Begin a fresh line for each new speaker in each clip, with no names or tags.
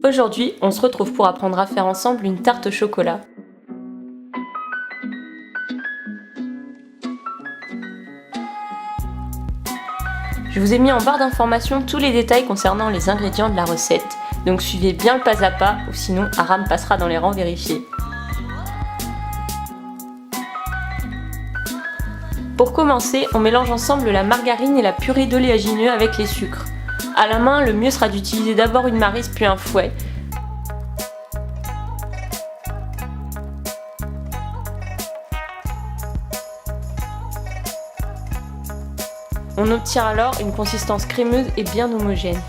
Aujourd'hui, on se retrouve pour apprendre à faire ensemble une tarte au chocolat. Je vous ai mis en barre d'informations tous les détails concernant les ingrédients de la recette, donc suivez bien le pas à pas ou sinon Aram passera dans les rangs vérifiés. Pour commencer, on mélange ensemble la margarine et la purée d'oléagineux avec les sucres. À la main, le mieux sera d'utiliser d'abord une maryse puis un fouet. On obtient alors une consistance crémeuse et bien homogène.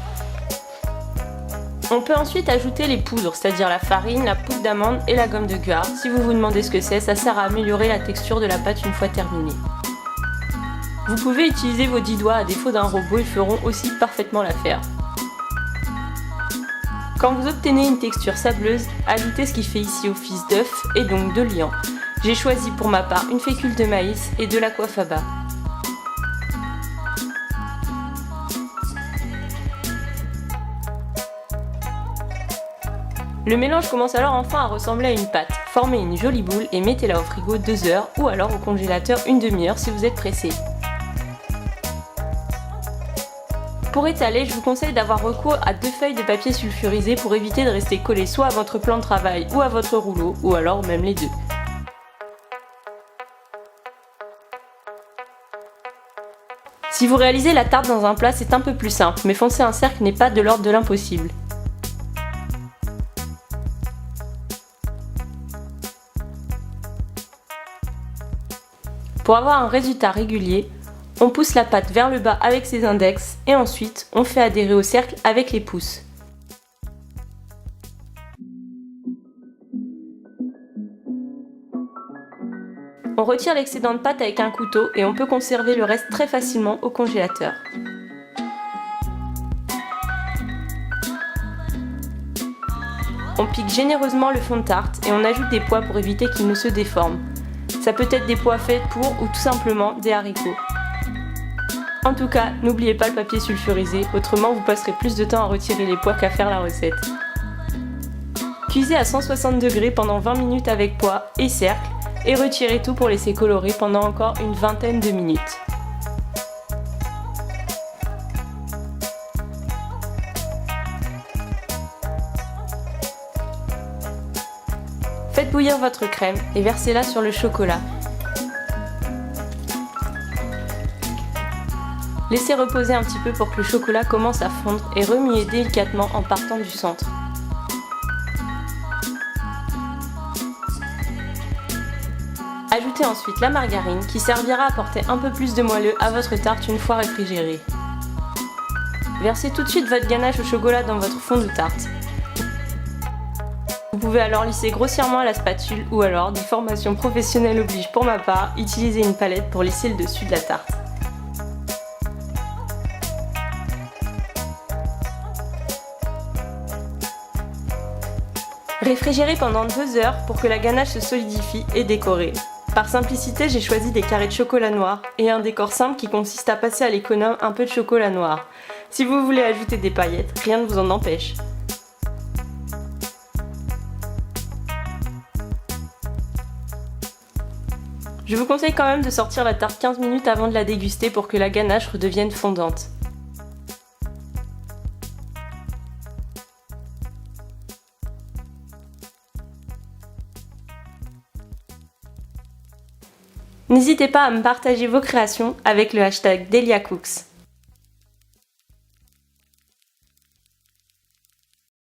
On peut ensuite ajouter les poudres, c'est-à-dire la farine, la poudre d'amande et la gomme de guar. Si vous vous demandez ce que c'est, ça sert à améliorer la texture de la pâte une fois terminée. Vous pouvez utiliser vos 10 doigts à défaut d'un robot, ils feront aussi parfaitement l'affaire. Quand vous obtenez une texture sableuse, ajoutez ce qui fait ici office d'œuf et donc de liant. J'ai choisi pour ma part une fécule de maïs et de l'aquafaba. Le mélange commence alors enfin à ressembler à une pâte. Formez une jolie boule et mettez-la au frigo 2 heures ou alors au congélateur une demi-heure si vous êtes pressé. Pour étaler, je vous conseille d'avoir recours à 2 feuilles de papier sulfurisé pour éviter de rester collé soit à votre plan de travail ou à votre rouleau, ou alors même les deux. Si vous réalisez la tarte dans un plat, c'est un peu plus simple, mais foncer un cercle n'est pas de l'ordre de l'impossible. Pour avoir un résultat régulier, on pousse la pâte vers le bas avec ses index et ensuite on fait adhérer au cercle avec les pouces. On retire l'excédent de pâte avec un couteau et on peut conserver le reste très facilement au congélateur. On pique généreusement le fond de tarte et on ajoute des pois pour éviter qu'il ne se déforme. Ça peut être des pois faits pour ou tout simplement des haricots. En tout cas, n'oubliez pas le papier sulfurisé, autrement vous passerez plus de temps à retirer les pois qu'à faire la recette. Cuisez à 160 degrés pendant 20 minutes avec pois et cercle et retirez tout pour laisser colorer pendant encore une vingtaine de minutes. Faites bouillir votre crème et versez-la sur le chocolat. Laissez reposer un petit peu pour que le chocolat commence à fondre et remuez délicatement en partant du centre. Ajoutez ensuite la margarine qui servira à apporter un peu plus de moelleux à votre tarte une fois réfrigérée. Versez tout de suite votre ganache au chocolat dans votre fond de tarte. Vous pouvez alors lisser grossièrement à la spatule ou alors, déformation professionnelle oblige pour ma part, utiliser une palette pour lisser le dessus de la tarte. Réfrigérez pendant 2 heures pour que la ganache se solidifie et décorez. Par simplicité, j'ai choisi des carrés de chocolat noir et un décor simple qui consiste à passer à l'économe un peu de chocolat noir. Si vous voulez ajouter des paillettes, rien ne vous en empêche. Je vous conseille quand même de sortir la tarte 15 minutes avant de la déguster pour que la ganache redevienne fondante. N'hésitez pas à me partager vos créations avec le hashtag DeliaCooks.